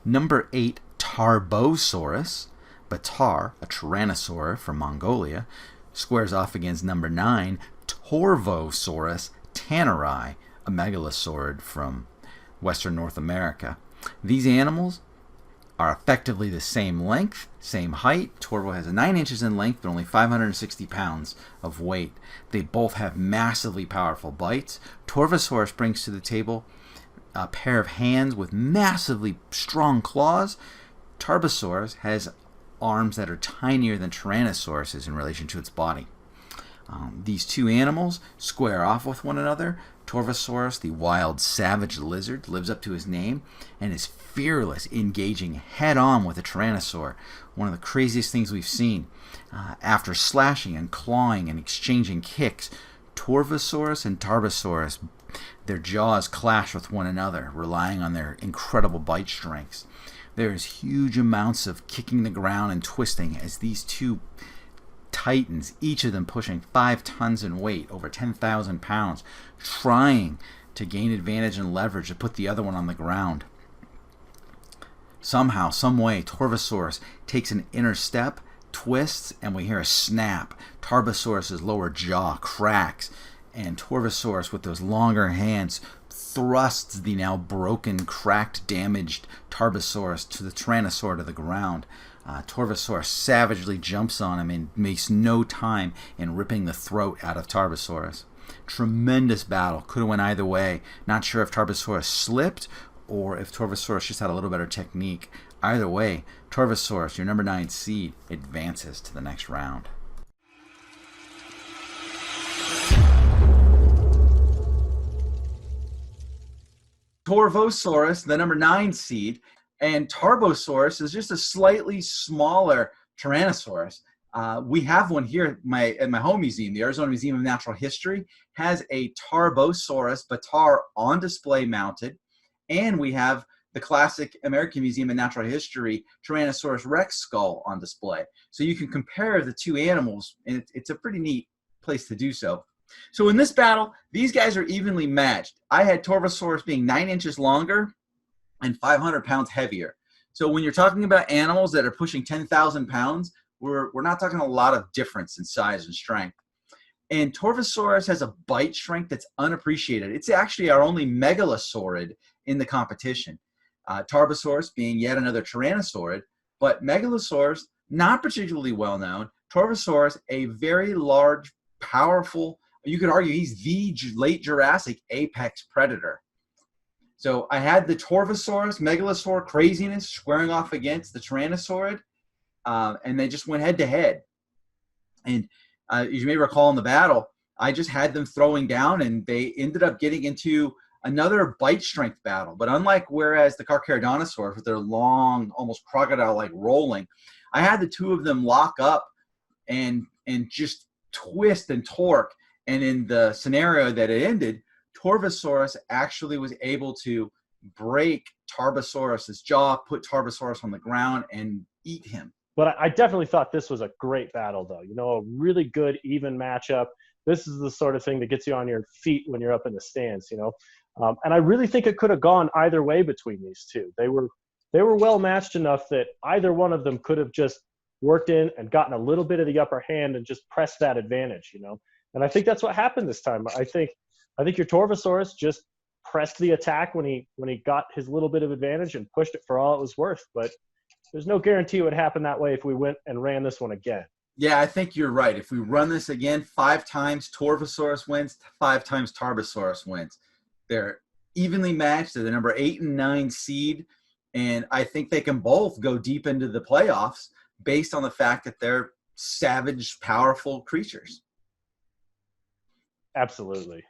Number 8, Tarbosaurus. Batar, a tyrannosaur from Mongolia, squares off against number 9, Torvosaurus tanneri, a megalosaurid from Western North America. These animals are effectively the same length, same height. Torvo has 9 inches in length, but only 560 pounds of weight. They both have massively powerful bites. Torvosaurus brings to the table a pair of hands with massively strong claws. Tarbosaurus has arms that are tinier than Tyrannosaurus's in relation to its body. These two animals square off with one another. Torvosaurus, the wild savage lizard, lives up to his name and is fearless, engaging head-on with a tyrannosaur. One of the craziest things we've seen. After slashing and clawing and exchanging kicks, Torvosaurus and Tarbosaurus, their jaws clash with one another, relying on their incredible bite strengths. There is huge amounts of kicking the ground and twisting as these two titans, each of them pushing 5 tons in weight, over 10,000 pounds, trying to gain advantage and leverage to put the other one on the ground. Somehow, some way, Torvosaurus takes an inner step, twists, and we hear a snap. Tarbosaurus' lower jaw cracks, and Torvosaurus, with those longer hands, thrusts the now broken, cracked, damaged Tarbosaurus to the Tyrannosaur to the ground. Torvosaurus savagely jumps on him and makes no time in ripping the throat out of Tarbosaurus. Tremendous battle. Could have went either way. Not sure if Tarbosaurus slipped or if Torvosaurus just had a little better technique. Either way, Torvosaurus, your number 9 seed, advances to the next round. Torvosaurus, the number 9 seed, and Tarbosaurus is just a slightly smaller Tyrannosaurus. We have one here at my home museum. The Arizona Museum of Natural History has a Tarbosaurus Batar on display mounted, and we have the classic American Museum of Natural History Tyrannosaurus Rex skull on display. So you can compare the two animals, and it's a pretty neat place to do so. So in this battle, these guys are evenly matched. I had Torvosaurus being 9 inches longer and 500 pounds heavier. So when you're talking about animals that are pushing 10,000 pounds, we're not talking a lot of difference in size and strength. And Torvosaurus has a bite strength that's unappreciated. It's actually our only megalosaurid in the competition. Tarbosaurus being yet another tyrannosaurid, but megalosaurus, not particularly well known. Torvosaurus, a very large, powerful, you could argue he's the late Jurassic apex predator. So I had the Torvosaurus megalosaur craziness squaring off against the Tyrannosaurid, and they just went head to head. And as you may recall in the battle, I just had them throwing down, and they ended up getting into another bite strength battle. But unlike whereas the Carcharodontosaurus with their long, almost crocodile-like rolling, I had the two of them lock up and just twist and torque. And in the scenario that it ended, Torvosaurus actually was able to break Tarbosaurus's jaw, put Tarbosaurus on the ground, and eat him. But I definitely thought this was a great battle, though. You know, a really good, even matchup. This is the sort of thing that gets you on your feet when you're up in the stands, you know. And I really think it could have gone either way between these two. They were well matched enough that either one of them could have just worked in and gotten a little bit of the upper hand and just pressed that advantage, you know. And I think that's what happened this time. I think your Torvosaurus just pressed the attack when he got his little bit of advantage and pushed it for all it was worth. But there's no guarantee it would happen that way if we went and ran this one again. Yeah, I think you're right. If we run this again, 5 times Torvosaurus wins, 5 times Tarbosaurus wins. They're evenly matched. They're the number 8 and 9 seed, and I think they can both go deep into the playoffs based on the fact that they're savage, powerful creatures. Absolutely.